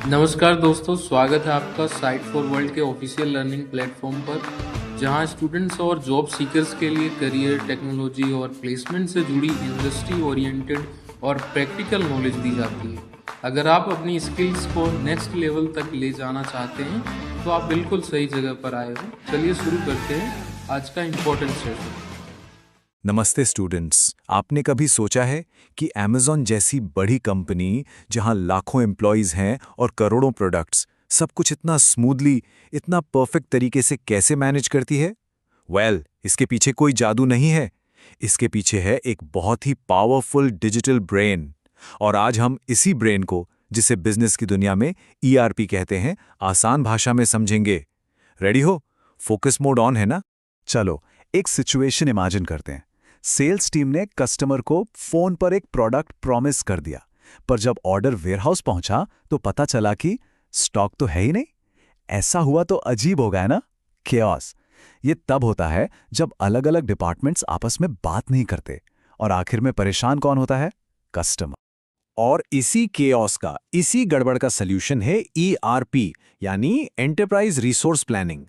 नमस्कार दोस्तों, स्वागत है आपका साइट फॉर वर्ल्ड के ऑफिशियल लर्निंग प्लेटफॉर्म पर, जहां स्टूडेंट्स और जॉब सीकर्स के लिए करियर, टेक्नोलॉजी और प्लेसमेंट से जुड़ी इंडस्ट्री ओरिएंटेड और प्रैक्टिकल नॉलेज दी जाती है। अगर आप अपनी स्किल्स को नेक्स्ट लेवल तक ले जाना चाहते हैं, तो आप बिल्कुल सही जगह पर आए हो। चलिए शुरू करते हैं आज का इम्पोर्टेंट सेशन। नमस्ते स्टूडेंट्स। आपने कभी सोचा है कि अमेज़न जैसी बड़ी कंपनी जहां लाखों एम्प्लॉयज़ हैं और करोड़ों प्रोडक्ट्स, सब कुछ इतना स्मूथली, इतना परफेक्ट तरीके से कैसे मैनेज करती है? इसके पीछे कोई जादू नहीं है। इसके पीछे है एक बहुत ही पावरफुल डिजिटल ब्रेन। और आज हम इसी ब्रेन को, जिसे बिजनेस की दुनिया में ईआरपी कहते हैं, आसान भाषा में समझेंगे। रेडी हो? फोकस मोड ऑन है ना? चलो एक सिचुएशन इमेजिन करते हैं। सेल्स टीम ने कस्टमर को फोन पर एक प्रोडक्ट प्रॉमिस कर दिया, पर जब ऑर्डर वेयरहाउस पहुंचा तो पता चला कि स्टॉक तो है ही नहीं। ऐसा हुआ तो अजीब हो गया ना? केओस। ये तब होता है जब अलग अलग डिपार्टमेंट्स आपस में बात नहीं करते, और आखिर में परेशान कौन होता है? कस्टमर। और इसी केओस का, इसी गड़बड़ का सल्यूशन है ईआरपी, यानी एंटरप्राइज रिसोर्स प्लानिंग।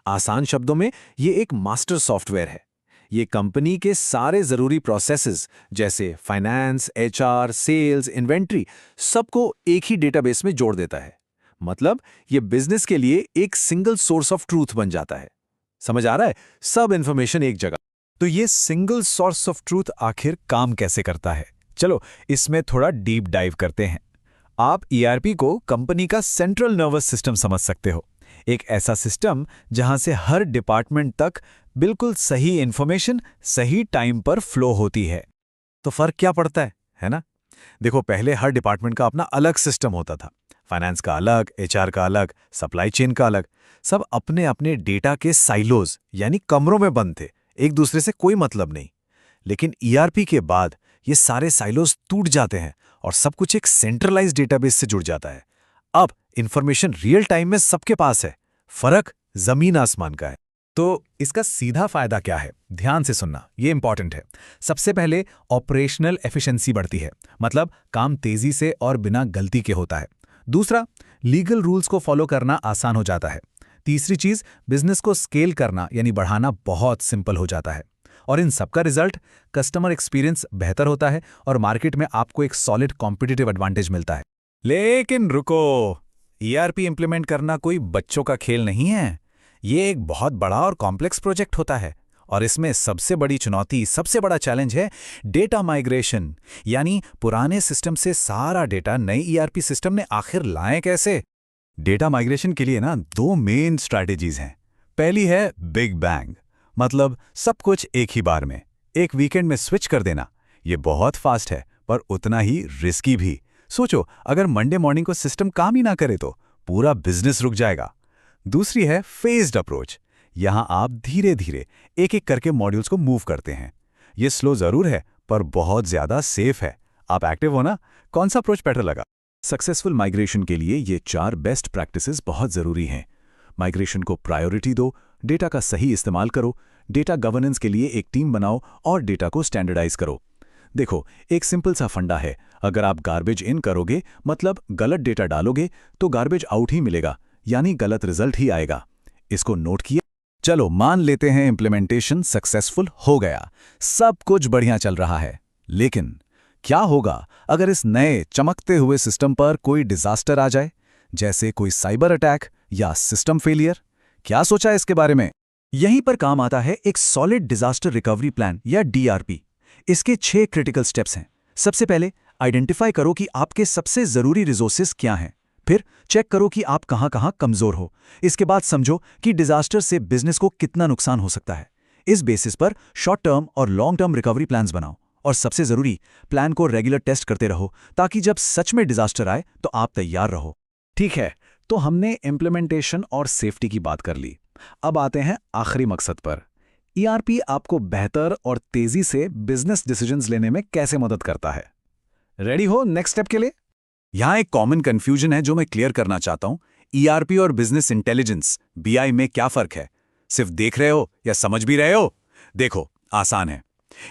आसान शब्दों में ये एक मास्टर सॉफ्टवेयर है। ये कंपनी के सारे जरूरी प्रोसेसेस जैसे फाइनेंस, एचआर, सेल्स, इन्वेंट्री, सबको एक ही डेटाबेस में जोड़ देता है। मतलब ये बिजनेस के लिए एक सिंगल सोर्स ऑफ ट्रूथ बन जाता है। समझ आ रहा है? सब इंफॉर्मेशन एक जगह। तो ये सिंगल सोर्स ऑफ ट्रूथ आखिर काम कैसे करता है? चलो इसमें थोड़ा डीप डाइव करते हैं। आप ईआरपी को कंपनी का सेंट्रल नर्वस सिस्टम समझ सकते हो। एक ऐसा सिस्टम जहां से हर डिपार्टमेंट तक बिल्कुल सही इंफॉर्मेशन सही टाइम पर फ्लो होती है। तो फर्क क्या पड़ता है ना? देखो, पहले हर डिपार्टमेंट का अपना अलग सिस्टम होता था। फाइनेंस का अलग, एचआर का अलग, सप्लाई चेन का अलग। सब अपने अपने डेटा के साइलोज यानी कमरों में बंद थे, एक दूसरे से कोई मतलब नहीं। लेकिन ईआरपी के बाद ये सारे साइलोज टूट जाते हैं और सब कुछ एक सेंट्रलाइज्ड डेटाबेस से जुड़ जाता है। अब इंफॉर्मेशन रियल टाइम में सबके पास है। फर्क जमीन आसमान का है। तो इसका सीधा फायदा क्या है? ध्यान से सुनना, ये इंपॉर्टेंट है। सबसे पहले ऑपरेशनल एफिशिएंसी बढ़ती है, मतलब काम तेजी से और बिना गलती के होता है। दूसरा, लीगल रूल्स को फॉलो करना आसान हो जाता है। तीसरी चीज, बिजनेस को स्केल करना यानी बढ़ाना बहुत सिंपल हो जाता है। और इन सबका रिजल्ट, कस्टमर एक्सपीरियंस बेहतर होता है और मार्केट में आपको एक सॉलिड कॉम्पिटिटिव एडवांटेज मिलता है। लेकिन रुको, ईआरपी इंप्लीमेंट करना कोई बच्चों का खेल नहीं है। ये एक बहुत बड़ा और कॉम्प्लेक्स प्रोजेक्ट होता है, और इसमें सबसे बड़ी चुनौती, सबसे बड़ा चैलेंज है डेटा माइग्रेशन। यानी पुराने सिस्टम से सारा डेटा नए ईआरपी सिस्टम ने आखिर लाएं कैसे? डेटा माइग्रेशन के लिए ना दो मेन स्ट्रैटेजीज हैं। पहली है बिग बैंग, मतलब सब कुछ एक ही बार में, एक वीकेंड में स्विच कर देना। ये बहुत फास्ट है पर उतना ही रिस्की भी। सोचो, अगर मंडे मॉर्निंग को सिस्टम काम ही ना करे तो पूरा बिजनेस रुक जाएगा। दूसरी है फेज्ड अप्रोच। यहां आप धीरे धीरे एक एक करके मॉड्यूल्स को मूव करते हैं। ये स्लो जरूर है पर बहुत ज्यादा सेफ है। आप एक्टिव हो ना? कौन सा अप्रोच बेटर लगा? सक्सेसफुल माइग्रेशन के लिए ये 4 बेस्ट प्रैक्टिसेस बहुत जरूरी हैं। माइग्रेशन को प्रायोरिटी दो, डेटा का सही इस्तेमाल करो, डेटा गवर्नेंस के लिए एक टीम बनाओ और डेटा को स्टैंडर्डाइज करो। देखो, एक सिंपल सा फंडा है। अगर आप गार्बेज इन करोगे, मतलब गलत डेटा डालोगे, तो गार्बेज आउट ही मिलेगा, यानी गलत रिजल्ट ही आएगा। इसको नोट किया? चलो मान लेते हैं इम्प्लीमेंटेशन सक्सेसफुल हो गया, सब कुछ बढ़िया चल रहा है। लेकिन क्या होगा अगर इस नए चमकते हुए सिस्टम पर कोई डिजास्टर आ जाए, जैसे कोई साइबर अटैक या सिस्टम फेलियर? क्या सोचा है इसके बारे में? यहीं पर काम आता है एक सॉलिड डिजास्टर रिकवरी प्लान या डीआरपी। इसके 6 क्रिटिकल स्टेप्स हैं। सबसे पहले आइडेंटिफाई करो कि आपके सबसे जरूरी रिसोर्सेज क्या हैं। फिर चेक करो कि आप कहां-कहां कमजोर हो। इसके बाद समझो कि डिजास्टर से बिजनेस को कितना नुकसान हो सकता है। इस बेसिस पर शॉर्ट टर्म और लॉन्ग टर्म रिकवरी प्लान्स बनाओ। और सबसे जरूरी, प्लान को रेगुलर टेस्ट करते रहो, ताकि जब सच में डिजास्टर आए तो आप तैयार रहो। ठीक है, तो हमने इम्प्लीमेंटेशन और सेफ्टी की बात कर ली। अब आते हैं आखिरी मकसद पर। ईआरपी आपको बेहतर और तेजी से बिजनेस डिसीजंस लेने में कैसे मदद करता है? रेडी हो नेक्स्ट स्टेप के लिए? यहां एक कॉमन कंफ्यूजन है जो मैं क्लियर करना चाहता हूं। ईआरपी और बिजनेस इंटेलिजेंस, बीआई में क्या फर्क है? सिर्फ देख रहे हो या समझ भी रहे हो? देखो, आसान है।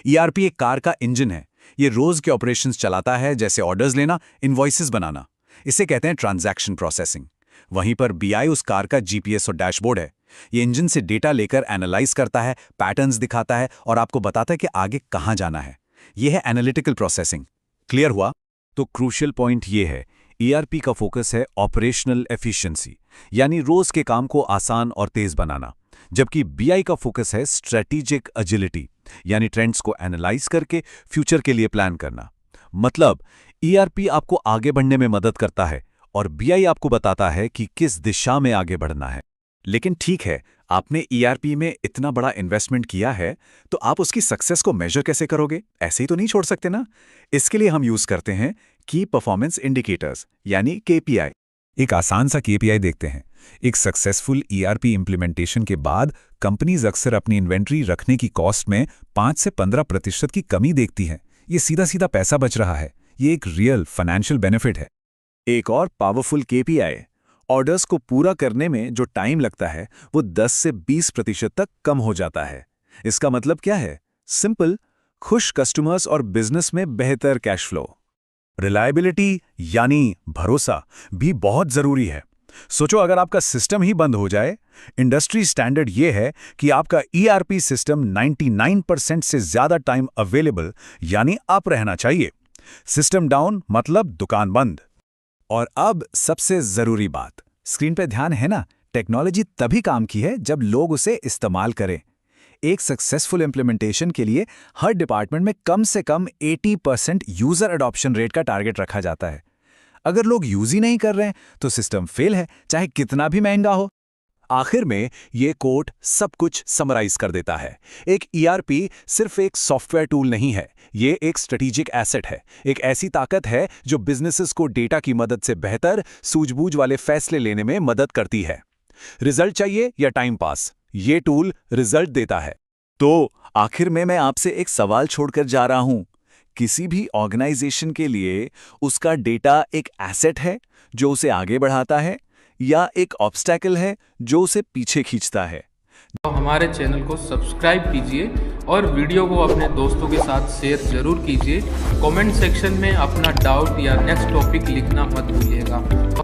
ईआरपी एक कार का इंजन है। ये रोज के ऑपरेशंस चलाता है, जैसे ऑर्डर्स लेना, इनवॉइसेस बनाना। इसे कहते हैं ट्रांजैक्शन प्रोसेसिंग। वहीं पर बीआई उस कार का जीपीएस और डैशबोर्ड है। ये इंजन से डेटा लेकर एनालाइज करता है, पैटर्न्स दिखाता है और आपको बताता है कि आगे कहां जाना है। यह है एनालिटिकल प्रोसेसिंग। क्लियर हुआ? तो क्रूशियल पॉइंट ये है, ईआरपी का फोकस है ऑपरेशनल एफिशिएंसी, यानी रोज के काम को आसान और तेज बनाना, जबकि बीआई का फोकस है स्ट्रेटेजिक एजिलिटी, यानी ट्रेंड्स को एनालाइज करके फ्यूचर के लिए प्लान करना। मतलब ईआरपी आपको आगे बढ़ने में मदद करता है और बीआई आपको बताता है कि किस दिशा में आगे बढ़ना है। लेकिन ठीक है, आपने ईआरपी में इतना बड़ा इन्वेस्टमेंट किया है, तो आप उसकी सक्सेस को मेजर कैसे करोगे? ऐसे ही तो नहीं छोड़ सकते ना। इसके लिए हम यूज करते हैं की परफॉर्मेंस इंडिकेटर्स, यानी केपीआई। एक आसान सा केपीआई देखते हैं। एक सक्सेसफुल ईआरपी इंप्लीमेंटेशन के बाद कंपनीज अक्सर अपनी इन्वेंट्री रखने की कॉस्ट में 5 से 15% की कमी देखती हैं। ये सीधा सीधा पैसा बच रहा है। ये एक रियल फाइनेंशियल बेनिफिट है। एक और पावरफुल केपीआई, ऑर्डर्स को पूरा करने में जो टाइम लगता है वो 10 से 20% तक कम हो जाता है। इसका मतलब क्या है? सिंपल, खुश कस्टमर्स और बिजनेस में बेहतर कैश फ्लो। रिलायबिलिटी यानी भरोसा भी बहुत जरूरी है। सोचो, अगर आपका सिस्टम ही बंद हो जाए। इंडस्ट्री स्टैंडर्ड ये है कि आपका ईआरपी सिस्टम 99% से ज्यादा टाइम अवेलेबल यानी अप रहना चाहिए। सिस्टम डाउन मतलब दुकान बंद। और अब सबसे जरूरी बात, स्क्रीन पे ध्यान है ना, टेक्नोलॉजी तभी काम की है जब लोग उसे इस्तेमाल करें। एक सक्सेसफुल इंप्लीमेंटेशन के लिए हर डिपार्टमेंट में कम से कम 80% यूजर अडॉप्शन रेट का टारगेट रखा जाता है। अगर लोग यूज ही नहीं कर रहे हैं तो सिस्टम फेल है, चाहे कितना भी महंगा हो। आखिर में ये कोट सब कुछ समराइज कर देता है। एक ईआरपी सिर्फ एक सॉफ्टवेयर टूल नहीं है, ये एक स्ट्रेटेजिक एसेट है। एक ऐसी ताकत है जो बिजनेसेस को डेटा की मदद से बेहतर, सूझबूझ वाले फैसले लेने में मदद करती है। रिजल्ट चाहिए या टाइम पास, ये टूल रिजल्ट देता है। तो आखिर में मैं आपसे एक सवाल छोड़कर जा रहा हूं। किसी भी ऑर्गेनाइजेशन के लिए उसका डेटा एक एसेट है जो उसे आगे बढ़ाता है, या एक ऑब्स्टैकल है जो उसे पीछे खींचता है? तो हमारे चैनल को सब्सक्राइब कीजिए और वीडियो को अपने दोस्तों के साथ शेयर जरूर कीजिए। कमेंट सेक्शन में अपना डाउट या नेक्स्ट टॉपिक लिखना मत भूलिएगा।